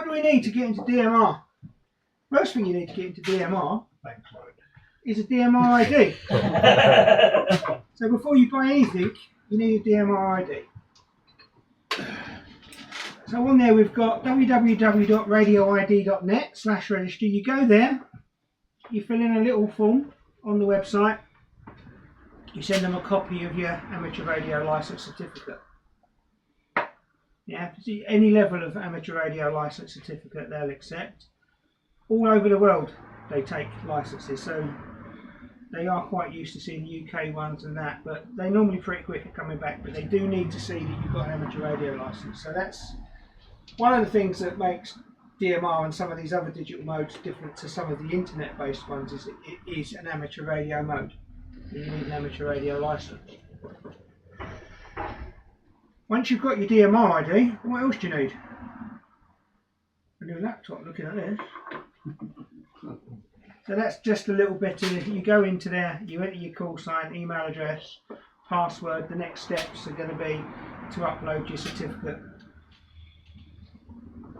what do we need to get into DMR? First thing you need to get into DMR is a DMR ID. So before you buy anything, you need a DMR ID. So on there we've got www.radioid.net/register. You go there, you fill in a little form on the website, you send them a copy of your amateur radio license certificate. Yeah, any level of amateur radio license certificate they'll accept. All over the world they take licenses, so they are quite used to seeing UK ones and that, but they're normally pretty quick at coming back, but they do need to see that you've got an amateur radio license. So that's one of the things that makes DMR and some of these other digital modes different to some of the internet based ones, is it is an amateur radio mode. You need an amateur radio license. Once you've got your DMR ID, what else do you need? A new laptop, looking at this. So that's just a little bit of, you go into there, you enter your call sign, email address, password. The next steps are going to be to upload your certificate.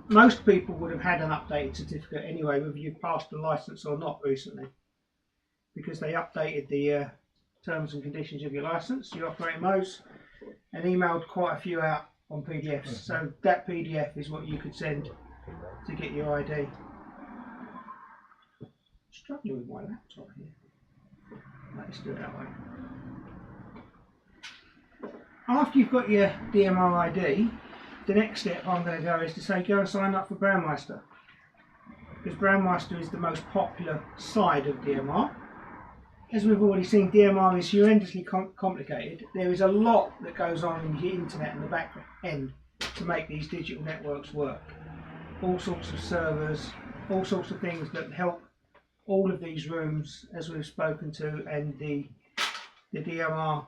Most people would have had an updated certificate anyway, whether you've passed the license or not recently, because they updated the terms and conditions of your license, your operating modes, and emailed quite a few out on PDFs. So that PDF is what you could send to get your ID. Struggling with my laptop here. Let's do it that way. After you've got your DMR ID, the next step I'm going to go is to say go and sign up for Brandmeister, because Brandmeister is the most popular side of DMR. As we've already seen, DMR is horrendously complicated. There is a lot that goes on in the internet and the back end to make these digital networks work. All sorts of servers, all sorts of things that help all of these rooms, as we've spoken to, and the DMR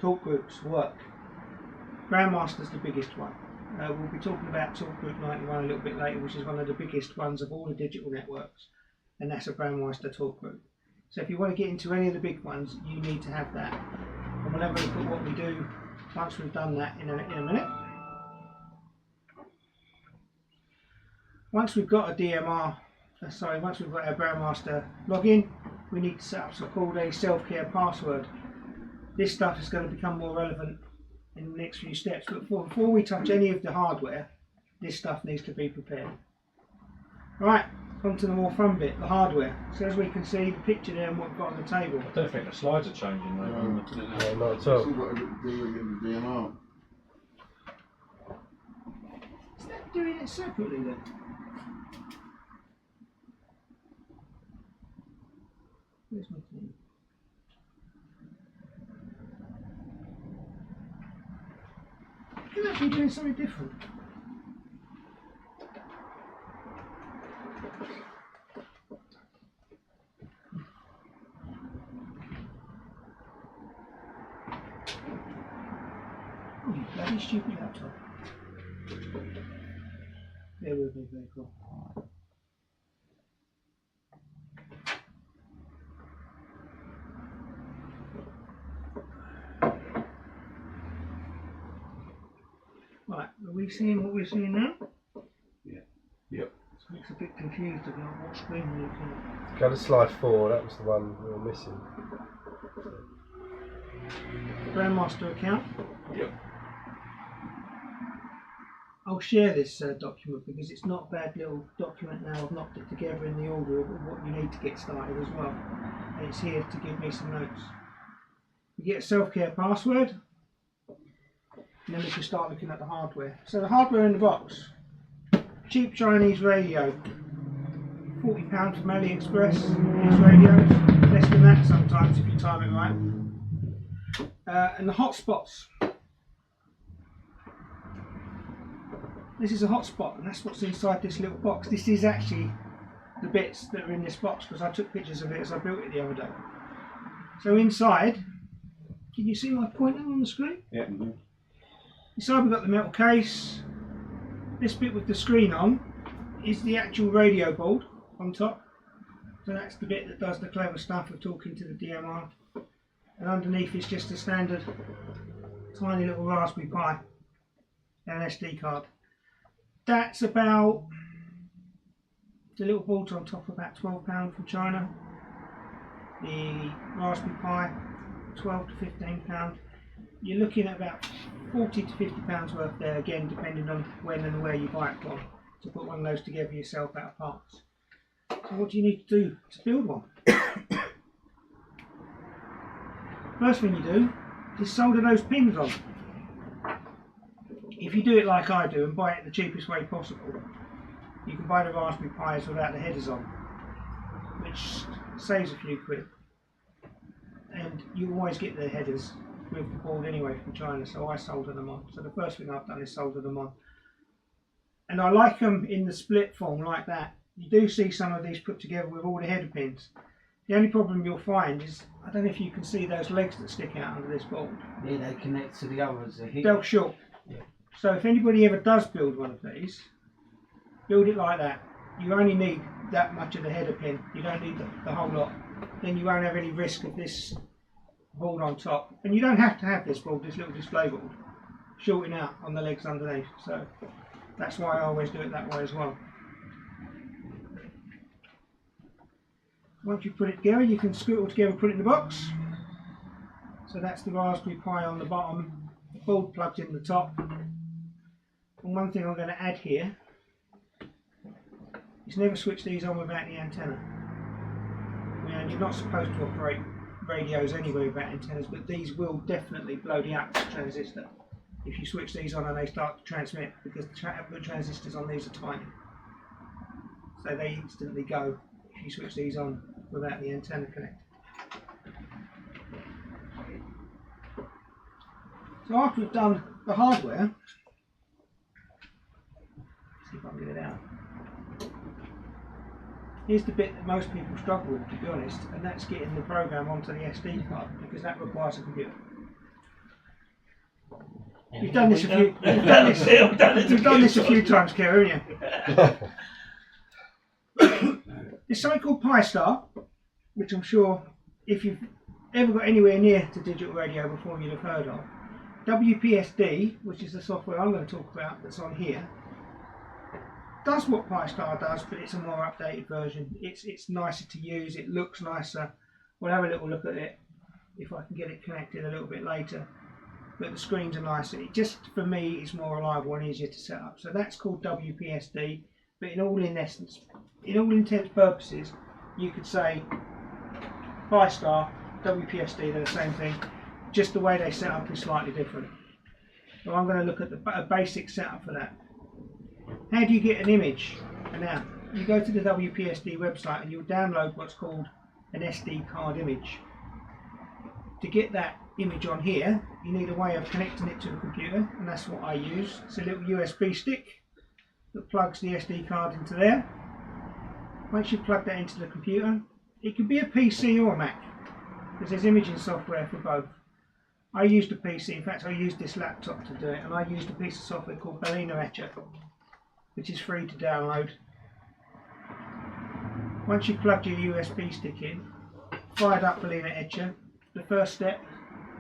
talk groups work. Grandmaster's the biggest one. We'll be talking about Talk Group 91 a little bit later, which is one of the biggest ones of all the digital networks, and that's a Brandmeister talk group. So if you want to get into any of the big ones, you need to have that. And we'll have a look at what we do once we've done that in a minute. Once we've got a DMR, once we've got our Brandmeister login, we need to set up what's called a self-care password. This stuff is going to become more relevant in the next few steps, but before we touch any of the hardware, this stuff needs to be prepared. Right, on to the more fun bit, the hardware. So as we can see, the picture there and what we've got on the table. I don't think the slides are changing though. No, not at all. It's got to do with the DMR. Is that doing it separately then? Where's my thing? You're actually doing something different. Oh, you bloody stupid laptop. Bear with me, very cool. Right, are we seeing what we're seeing now? Yeah. Yep. So it's a bit confused about what screen we're looking at. Go to slide 4, that was the one we were missing. Brandmeister account. Yep. I'll share this document because it's not a bad little document now. I've knocked it together in the order of what you need to get started as well. And it's here to give me some notes. You get a self-care password, and then we can start looking at the hardware. So the hardware in the box, cheap Chinese radio, £40 from AliExpress. These radios, less than that sometimes if you time it right. And the hotspots. This is a hotspot, and that's what's inside this little box. This is actually the bits that are in this box because I took pictures of it as I built it the other day. So inside, can you see my pointer on the screen? Yeah. Inside we've got the metal case. This bit with the screen on is the actual radio board on top. So that's the bit that does the clever stuff of talking to the DMR. And underneath is just a standard tiny little Raspberry Pi and an SD card. That's about, the little boards on top, about £12 from China. The Raspberry Pi, £12 to £15. You're looking at about £40 to £50 worth there, again depending on when and where you buy it from, to put one of those together yourself out of parts. So what do you need to do to build one? First thing you do is solder those pins on. If you do it like I do and buy it the cheapest way possible, you can buy the Raspberry Pis without the headers on, which saves a few quid. And you always get the headers with the board anyway from China, so I solder them on. So the first thing I've done is solder them on. And I like them in the split form like that. You do see some of these put together with all the header pins. The only problem you'll find is, I don't know if you can see those legs that stick out under this board. Yeah, they connect to the others. They're short. Yeah. So if anybody ever does build one of these, build it like that. You only need that much of the header pin. You don't need the whole lot. Then you won't have any risk of this board on top. And you don't have to have this board, this little display board, shorting out on the legs underneath. So that's why I always do it that way as well. Once you put it together, you can screw it all together and put it in the box. So that's the Raspberry Pi on the bottom, the board plugged in the top. And one thing I'm going to add here is never switch these on without the antenna. And you're not supposed to operate radios anyway without antennas, but these will definitely blow the output transistor if you switch these on and they start to transmit, because the output transistors on these are tiny. So they instantly go if you switch these on without the antenna connected. So after we've done the hardware, see if I can get it out. Here's the bit that most people struggle with, to be honest, and that's getting the program onto the SD card, because that requires a computer. You've done this a few. You've done this a few times, Kerry, haven't you? There's something called Pi-Star, which I'm sure, if you've ever got anywhere near to digital radio before, you'd have heard of. WPSD, which is the software I'm going to talk about that's on here, does what Pi-Star does, but it's a more updated version. It's nicer to use, it looks nicer. We'll have a little look at it if I can get it connected a little bit later. But the screens are nicer. It just, for me, is more reliable and easier to set up. So that's called WPSD, but in all intents and purposes, you could say Pi-Star, WPSD, they're the same thing. Just the way they set up is slightly different. So I'm going to look at a basic setup for that. How do you get an image? And now, you go to the WPSD website and you'll download what's called an SD card image. To get that image on here, you need a way of connecting it to a computer, and that's what I use. It's a little USB stick that plugs the SD card into there. Once you've plugged that into the computer, it could be a PC or a Mac, because there's imaging software for both. I used a PC, in fact I used this laptop to do it, and I used a piece of software called Berliner Etcher, which is free to download. Once you've plugged your USB stick in, fired up Berliner Etcher, the first step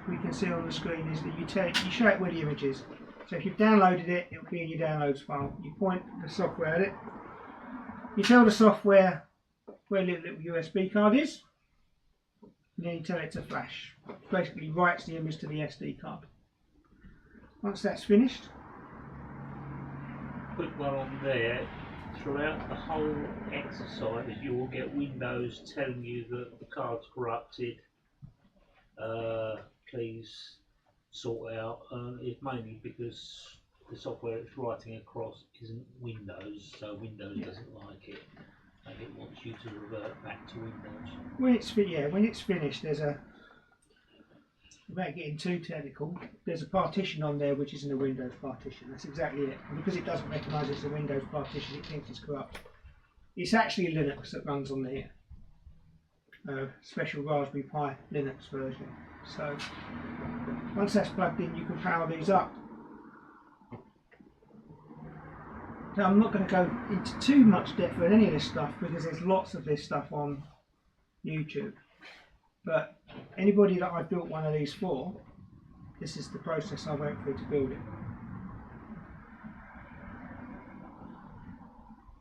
we can see on the screen is that you show it where the image is. So if you've downloaded it, it'll be in your downloads file. You point the software at it, you tell the software where the little USB card is, and then you tell it to flash. It basically writes the image to the SD card. Once that's finished, Quick one on there. Throughout the whole exercise, you will get windows telling you that the card's corrupted. Please sort out. It's mainly because the software it's writing across isn't Windows, so Windows doesn't like it, and it wants you to revert back to Windows. when it's finished, there's a, without getting too technical, there's a partition on there which isn't a Windows partition. That's exactly it. And because it doesn't recognise it's a Windows partition, it thinks it's corrupt. It's actually Linux that runs on there. Special Raspberry Pi Linux version. So once that's plugged in, you can power these up. Now I'm not going to go into too much depth with any of this stuff because there's lots of this stuff on YouTube. But anybody that I built one of these for, this is the process I went through to build it.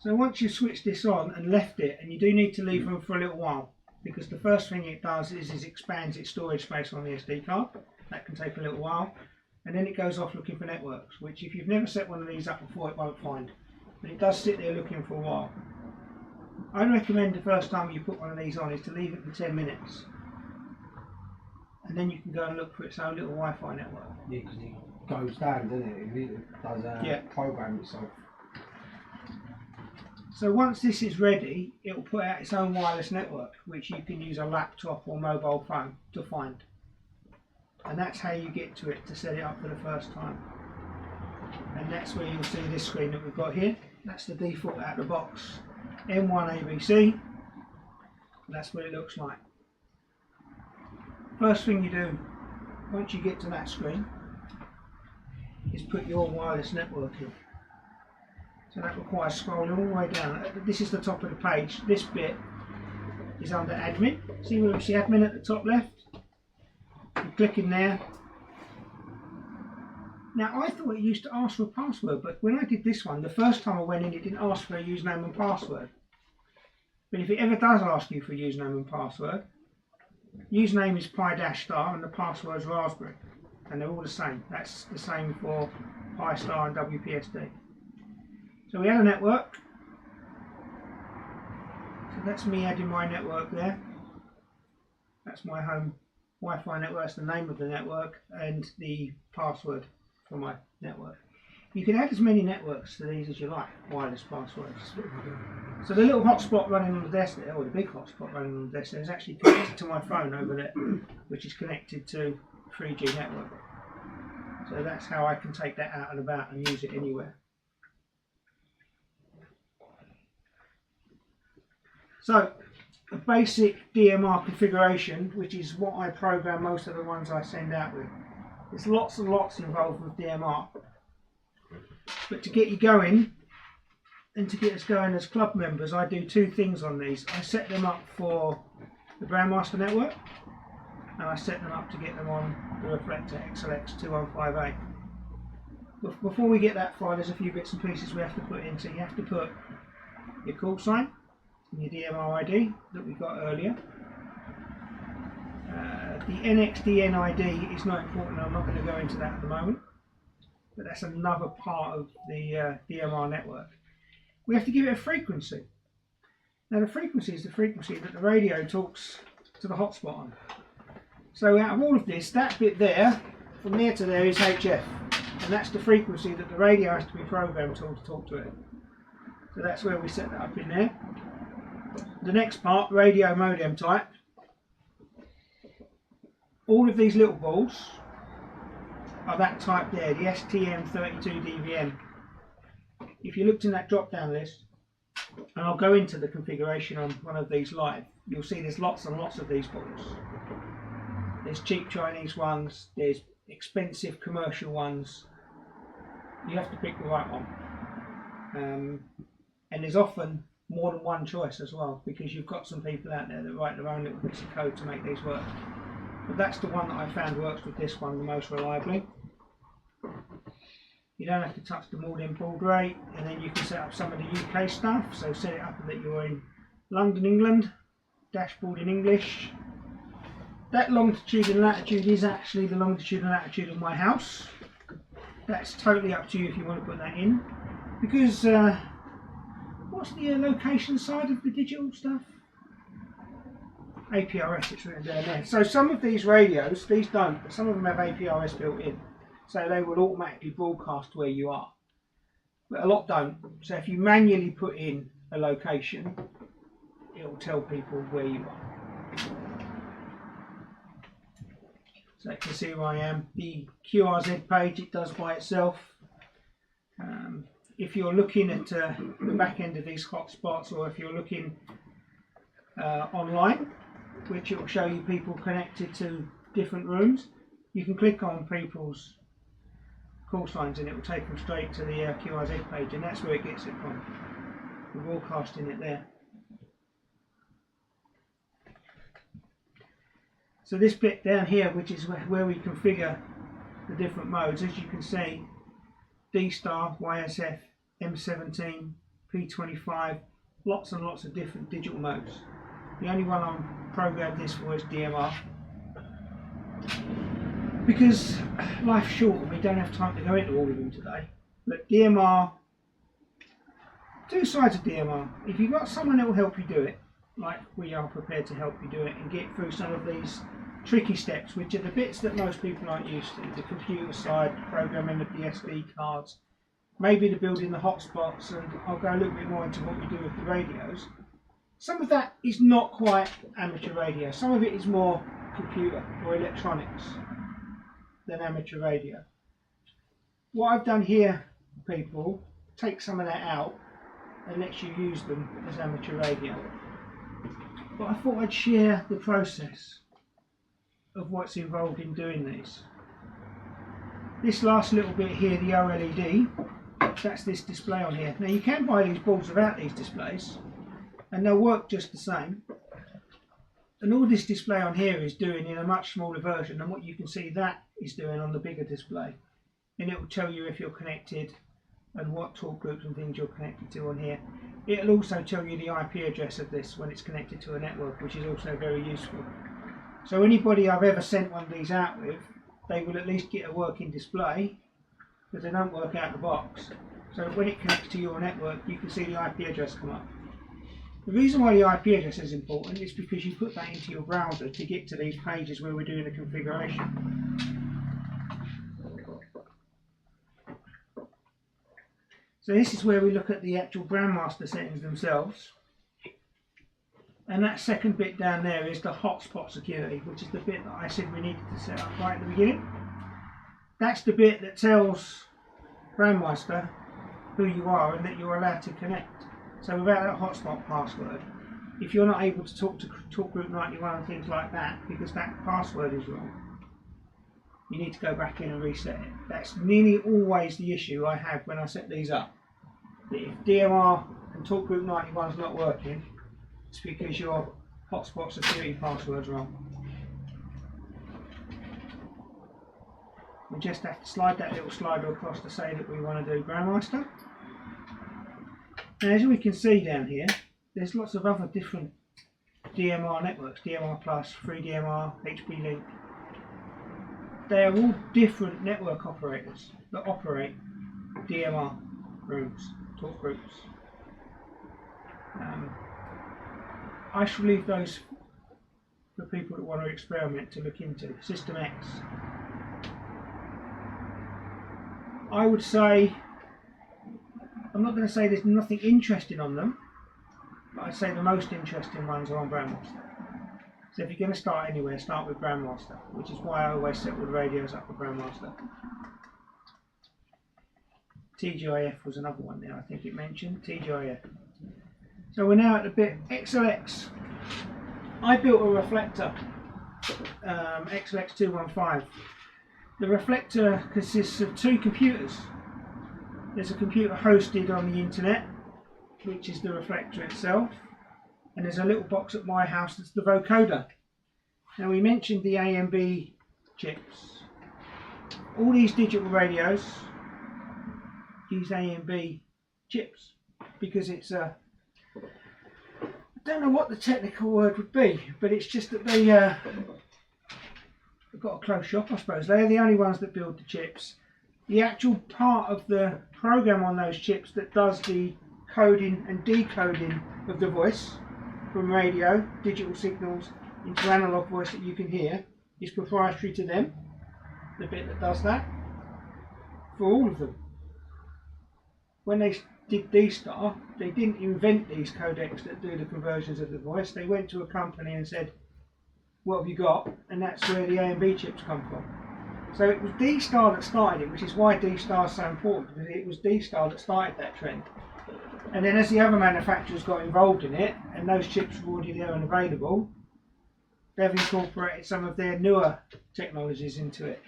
So once you've switched this on and left it, and you do need to leave them for a little while, because the first thing it does is it expands its storage space on the SD card. That can take a little while, and then it goes off looking for networks, which if you've never set one of these up before, it won't find. But it does sit there looking for a while. I recommend the first time you put one of these on is to leave it for 10 minutes, and then you can go and look for its own little Wi-Fi network. Yeah, because it goes down, doesn't it? It does program itself. So once this is ready, it will put out its own wireless network, which you can use a laptop or mobile phone to find. And that's how you get to it to set it up for the first time. And that's where you'll see this screen that we've got here. That's the default out of the box M1 ABC. That's what it looks like. First thing you do once you get to that screen is put your wireless network in. So that requires scrolling all the way down. This is the top of the page. This bit is under admin. See where you see admin at the top left? You click in there. Now I thought it used to ask for a password, but when I did this one, the first time I went in, it didn't ask for a username and password. But if it ever does ask you for a username and password, username is pi-star and the password is raspberry, and they're all the same. That's the same for pi-star and WPSD. So we had a network. So that's me adding my network there. That's my home Wi-Fi network. That's the name of the network and the password for my network. You can add as many networks to these as you like, wireless passwords. So the little hotspot running on the desk there, or the big hotspot running on the desk there, is actually connected to my phone over there, which is connected to 3G network. So that's how I can take that out and about and use it anywhere. So a basic DMR configuration, which is what I program most of the ones I send out with. There's lots and lots involved with DMR. But to get you going, and to get us going as club members, I do two things on these. I set them up for the Brandmaster network, and I set them up to get them on the Reflector XLX215 A. Before we get that far, there's a few bits and pieces we have to put in. So you have to put your call sign, your DMR ID that we got earlier. The NXDN ID is not important, I'm not going to go into that at the moment, but that's another part of the DMR network. We have to give it a frequency. Now the frequency is the frequency that the radio talks to the hotspot on. So out of all of this, that bit there, from there to there is HF, and that's the frequency that the radio has to be programmed to talk to it. So that's where we set that up in there. The next part, radio modem type. All of these little balls are that type there, the STM32DVM. If you looked in that drop down list, and I'll go into the configuration on one of these live, you'll see there's lots and lots of these balls. There's cheap Chinese ones, there's expensive commercial ones. You have to pick the right one. And there's often more than one choice as well, because you've got some people out there that write their own little bits of code to make these work. But that's the one that I found works with this one the most reliably. You don't have to touch the modem baud rate, and then you can set up some of the UK stuff. So set it up that you're in London, England, dashboard in English. That longitude and latitude is actually the longitude and latitude of my house. That's totally up to you if you want to put that in. Because, what's the location side of the digital stuff? APRS, it's written down there. So some of these radios, these don't, but some of them have APRS built in. So they will automatically broadcast where you are. But a lot don't. So if you manually put in a location, it will tell people where you are. So you can see where I am. The QRZ page, it does by itself. If you're looking at the back end of these hotspots, or if you're looking online, which it will show you people connected to different rooms, you can click on people's call signs and it will take them straight to the QRZ page, and that's where it gets it from. We're broadcasting it there. So this bit down here, which is where we configure the different modes, as you can see, D star, YSF, M17, P25, lots and lots of different digital modes. The only one I'm programmed this for is DMR. Because life's short and we don't have time to go into all of them today. But DMR, two sides of DMR. If you've got someone that will help you do it, like we are prepared to help you do it and get through some of these tricky steps, which are the bits that most people aren't used to, the computer side, the programming of the SD cards, maybe the building the hotspots, and I'll go a little bit more into what we do with the radios. Some of that is not quite amateur radio, some of it is more computer or electronics than amateur radio. What I've done here, people, take some of that out and lets you use them as amateur radio. But I thought I'd share the process of what's involved in doing these. This last little bit here, the OLED, that's this display on here. Now you can buy these boards without these displays and they'll work just the same. And all this display on here is doing in a much smaller version than what you can see that is doing on the bigger display. And it will tell you if you're connected and what talk groups and things you're connected to on here. It'll also tell you the IP address of this when it's connected to a network, which is also very useful. So anybody I've ever sent one of these out with, they will at least get a working display, because they don't work out the box. So when it connects to your network, you can see the IP address come up. The reason why the IP address is important is because you put that into your browser to get to these pages where we're doing the configuration. So this is where we look at the actual Grandmaster settings themselves. And that second bit down there is the hotspot security, which is the bit that I said we needed to set up right at the beginning. That's the bit that tells Grandmaster who you are and that you're allowed to connect. So without that hotspot password, if you're not able to talk to talk group 91 and things like that because that password is wrong, you need to go back in and reset it. That's nearly always the issue I have when I set these up. If DMR and talk group 91 is not working, it's because your hotspot security password is wrong. We just have to slide that little slider across to say that we want to do Grandmaster. And as we can see down here, there's lots of other different DMR networks, DMR Plus, FreeDMR, HP Link. They are all different network operators that operate DMR rooms, talk groups. I shall leave those for people that want to experiment to look into. System X. I would say, I'm not going to say there's nothing interesting on them, but I'd say the most interesting ones are on Grandmaster. So if you're going to start anywhere, start with Grandmaster, which is why I always set all the radios up for Grandmaster. TGIF was another one there, I think it mentioned, TGIF. So we're now at the bit XLX. I built a reflector, XLX215. The reflector consists of two computers. There's a computer hosted on the internet, which is the reflector itself, and there's a little box at my house that's the vocoder. Now we mentioned the AMB chips. All these digital radios use AMB chips because it's a, I don't know what the technical word would be, but it's just that they've got a close shop, I suppose. They're the only ones that build the chips. The actual part of the program on those chips that does the coding and decoding of the voice from radio, digital signals into analog voice that you can hear is proprietary to them, the bit that does that, for all of them. When they did D-Star, they didn't invent these codecs that do the conversions of the voice. They went to a company and said, what have you got? And that's where the AMB chips come from. So it was D-Star that started it, which is why D-Star is so important, because it was D-Star that started that trend. And then as the other manufacturers got involved in it, and those chips were already there and available, they've incorporated some of their newer technologies into it.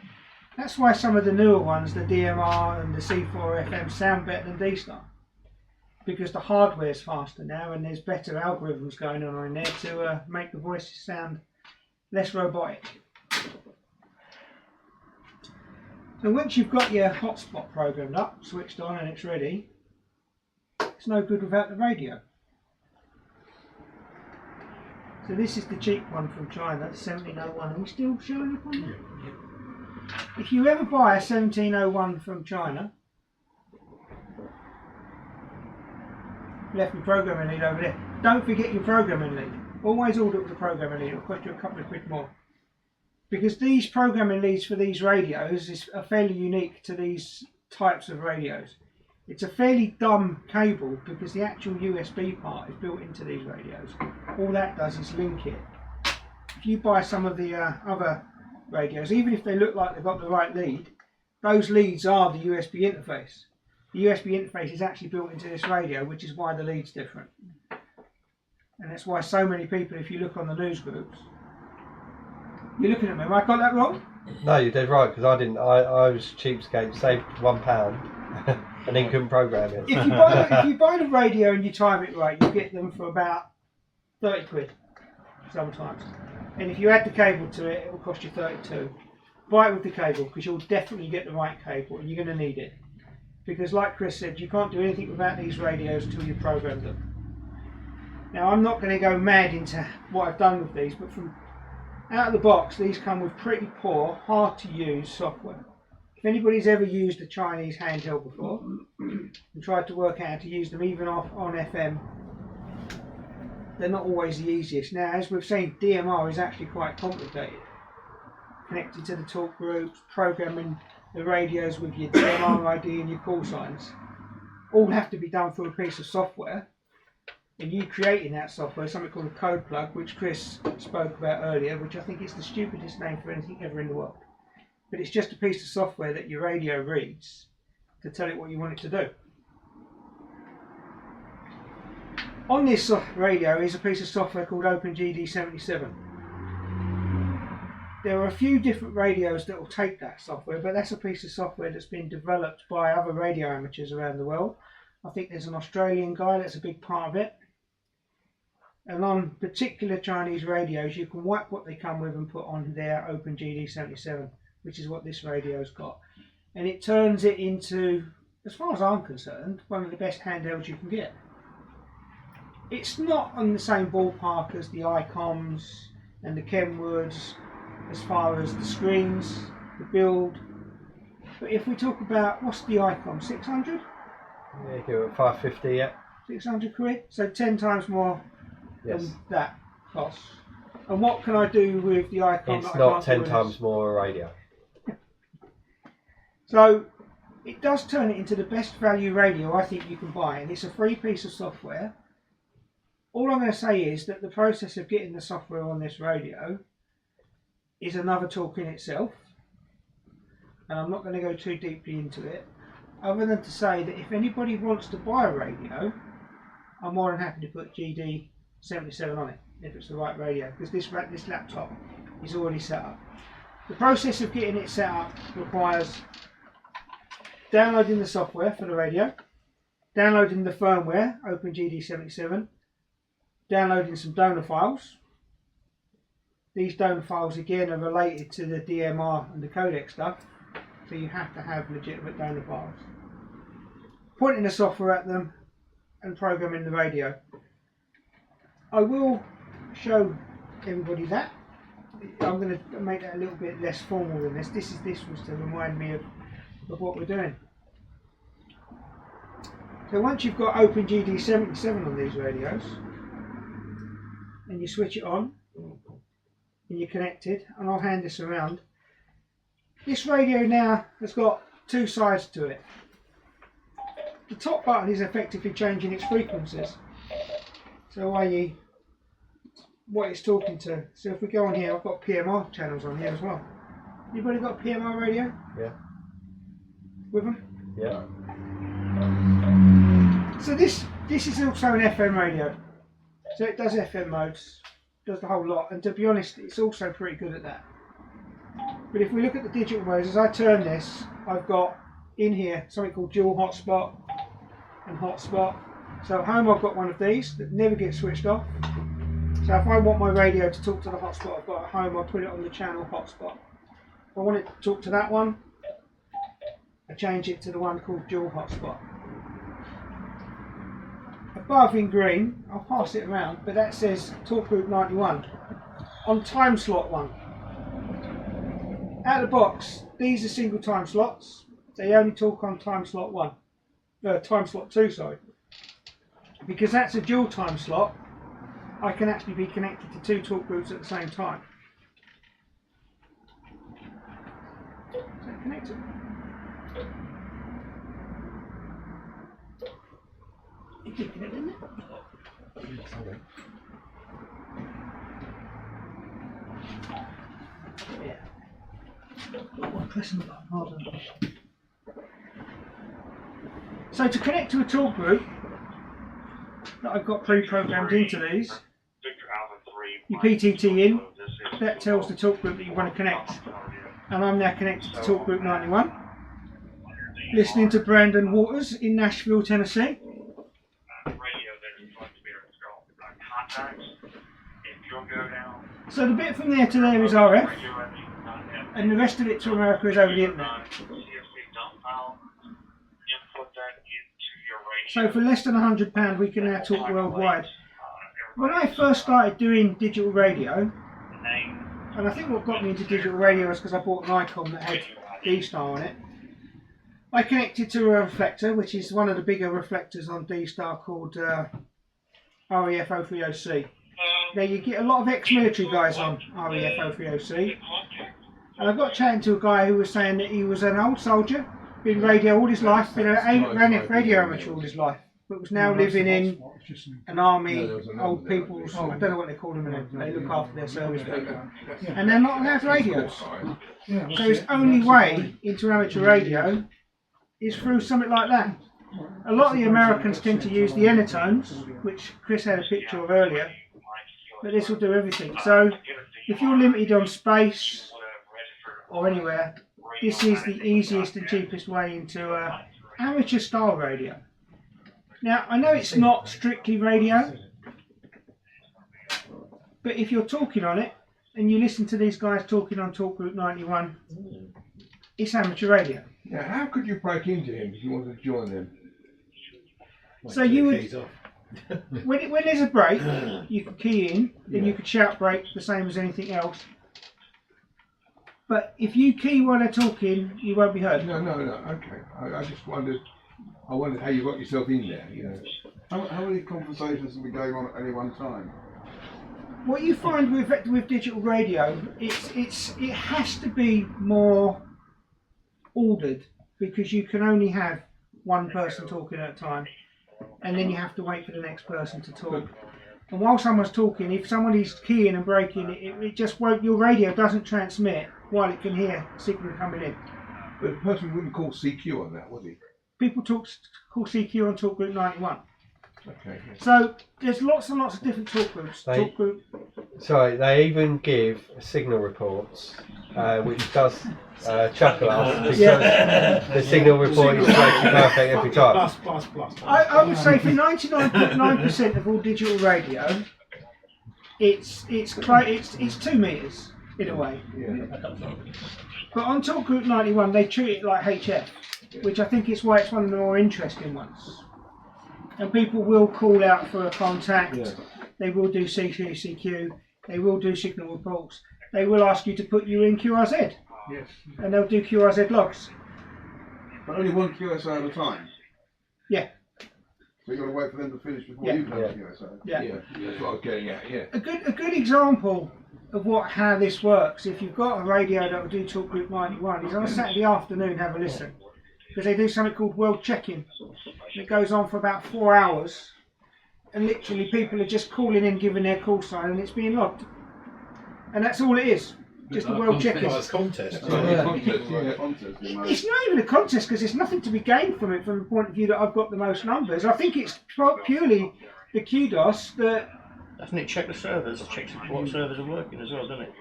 That's why some of the newer ones, the DMR and the C4FM, sound better than D-Star. Because the hardware is faster now and there's better algorithms going on in there to make the voices sound less robotic. So once you've got your hotspot programmed up, switched on and it's ready, It's no good without the radio. So this is the cheap one from China, 1701. Are we still showing up on that? If you ever buy a 1701 from China, left my programming lead over there. Don't forget your programming lead. Always order with the programming lead. It'll cost you a couple of quid more. Because these programming leads for these radios are fairly unique to these types of radios. It's a fairly dumb cable because the actual USB part is built into these radios. All that does is link it. If you buy some of the other radios, even if they look like they've got the right lead, those leads are the USB interface. The USB interface is actually built into this radio, which is why the lead's different. And that's why so many people, if you look on the news groups, you're looking at me, have I got that wrong? No, you did right, because I didn't. I was cheapskate, saved £1 and then couldn't program it. If you buy the radio and you time it right, you get them for about 30 quid sometimes. And if you add the cable to it, it will cost you 32. Buy it with the cable, because you'll definitely get the right cable and you're going to need it. Because like Chris said, you can't do anything without these radios until you program them. Now I'm not going to go mad into what I've done with these, but from out of the box, these come with pretty poor, hard to use software. If anybody's ever used a Chinese handheld before and tried to work out how to use them even on FM, they're not always the easiest. Now, as we've seen, DMR is actually quite complicated. Connected to the talk groups, programming the radios with your DMR ID and your call signs, all have to be done through a piece of software. And you creating that software, something called a code plug, which Chris spoke about earlier, which I think is the stupidest name for anything ever in the world. But it's just a piece of software that your radio reads to tell it what you want it to do. On this radio is a piece of software called OpenGD77. There are a few different radios that will take that software, but that's a piece of software that's been developed by other radio amateurs around the world. I think there's an Australian guy that's a big part of it. And on particular Chinese radios, you can wipe what they come with and put on their OpenGD77, which is what this radio's got. And it turns it into, as far as I'm concerned, one of the best handhelds you can get. It's not on the same ballpark as the ICOMs and the Kenwoods as far as the screens, the build. But if we talk about, what's the ICOM, 600? Yeah, give it 550, yeah. 600 quid, so 10 times more Yes. than that costs. And what can I do with the ICOM? It's that I not can't 10 do with times this? more a radio. So it does turn it into the best value radio I think you can buy, and it's a free piece of software. All I'm going to say is that the process of getting the software on this radio is another talk in itself, and I'm not going to go too deeply into it, other than to say that if anybody wants to buy a radio, I'm more than happy to put GD77 on it, if it's the right radio, because this laptop is already set up. The process of getting it set up requires downloading the software for the radio, downloading the firmware, OpenGD77, downloading some donor files. These donor files again are related to the DMR and the codec stuff, so you have to have legitimate donor files. Pointing the software at them and programming the radio. I will show everybody that. I'm going to make that a little bit less formal than this. This was to remind me of what we're doing. So once you've got OpenGD77 on these radios, and you switch it on, and you're connected, and I'll hand this around. This radio now has got two sides to it. The top button is effectively changing its frequencies. So i.e. what it's talking to. So if we go on here, I've got PMR channels on here as well. Anybody got a PMR radio? Yeah. With them? Yeah. So this is also an FM radio. So it does FM modes, does the whole lot, and to be honest, it's also pretty good at that. But if we look at the digital modes, as I turn this, I've got in here something called dual hotspot and hotspot. So at home I've got one of these that never gets switched off. So if I want my radio to talk to the hotspot I've got at home, I'll put it on the channel hotspot. If I want it to talk to that one, I change it to the one called dual hotspot. above in green, I'll pass it around, but that says talk group 91 on time slot 1. Out of the box, these are single time slots. They only talk on time slot 1. Time slot 2, sorry. Because that's a dual time slot, I can actually be connected to 2 talk groups at the same time. So connected. You did connect, didn't it? Yeah. I'm pressing the button harder. So to connect to a talk group that I've got pre-programmed into these, you PTT in, that tells the talk group that you want to connect. And I'm now connected to talk group 91, listening to Brandon Waters in Nashville, Tennessee. So the bit from there to there is RF, and the rest of it to America is over the internet. So for less than £100 we can now talk worldwide. When I first started doing digital radio, and I think what got me into digital radio was because I bought an Icon that had D-Star on it, I connected to a reflector, which is one of the bigger reflectors on D-Star called REF030C. Now you get a lot of ex-military guys on REF030C, and I got chatting to a guy who was saying that he was an old soldier, been radio all his life, been a radio amateur all his life, but was now living in an army, old people's, I don't know what they call them, they look after their service people, and they're not allowed radios. So his only way into amateur radio is through something like that. A lot of the Americans tend to use the Enatones, which Chris had a picture of earlier, but this will do everything. So if you're limited on space or anywhere, this is the easiest and cheapest way into amateur style radio. Now I know it's not strictly radio, but if you're talking on it and you listen to these guys talking on Talk Group 91, it's amateur radio. Now, how could you break into him if you wanted to join them? So you would, when there's a break, you can key in, then you could shout break the same as anything else. But if you key while they're talking, you won't be heard. No, okay. I just wondered how you got yourself in there, you know. How many conversations have been going on at any one time? What you find with digital radio, it has to be more ordered, because you can only have one person talking at a time, and then you have to wait for the next person to talk. And while someone's talking, if somebody's keying and breaking, it just won't, your radio doesn't transmit while it can hear signal coming in. But the person wouldn't call CQ on that, would he? People call CQ on Talk Group 91. Okay. So there's lots and lots of different talk groups. Sorry, they even give signal reports, which does chuckle us, because the signal report is actually perfect every time. I would say for 99.9% of all digital radio, it's 2 meters in a way. Yeah. But on Talk Group 91, they treat it like HF, which I think is why it's one of the more interesting ones. And people will call out for a contact, they will do CQ, they will do signal reports, they will ask you to put you in QRZ, Yes. and they'll do QRZ logs. But only one QSO at a time? Yeah. So you've got to wait for them to finish before you come to QSO? Yeah. That's what I was getting at, yeah. A good example of how this works, if you've got a radio that will do Talk Group 91, is on a Saturday afternoon, have a listen. Because they do something called World Check-In. It goes on for about 4 hours, and literally people are just calling in, giving their call sign, and it's being logged. And that's all it is, just a World Check-In. It's a contest. It's not even a contest, because there's nothing to be gained from it from the point of view that I've got the most numbers. I think it's purely the kudos that... Doesn't it check the servers? It checks what servers are working as well, doesn't it?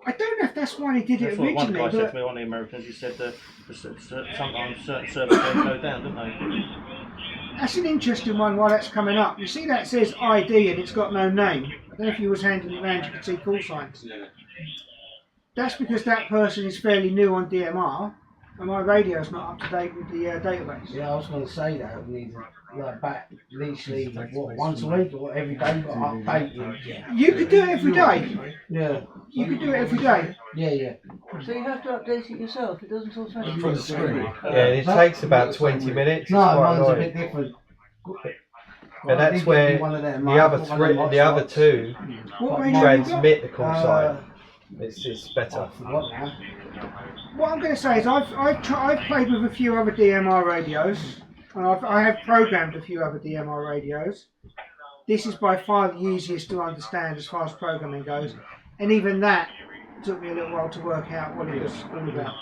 I don't know if that's why they did it originally. One guy said to me, one of the Americans, he said that sometimes certain servers go down, don't they? That's an interesting one while that's coming up. You see that says ID and it's got no name. I don't know if you was handing it around, you could see call signs. That's because that person is fairly new on DMR and my radio's not up to date with the database. Yeah, I was going to say that. We need like back literally what, once a week or every day, but updating. You could do it every day. Yeah. You could do it every day. Yeah, yeah. So you have to update it yourself. It doesn't automatically. From the screen. Yeah, it takes about 20 minutes. No, it's quite mine's a annoying. bit different. And that's where the other two What radio have you got? transmit the call sign. It's better. What now? What I'm going to say is I've played with a few other DMR radios, and I have programmed a few other DMR radios. This is by far the easiest to understand as far as programming goes, and even that took me a little while to work out what it was all about.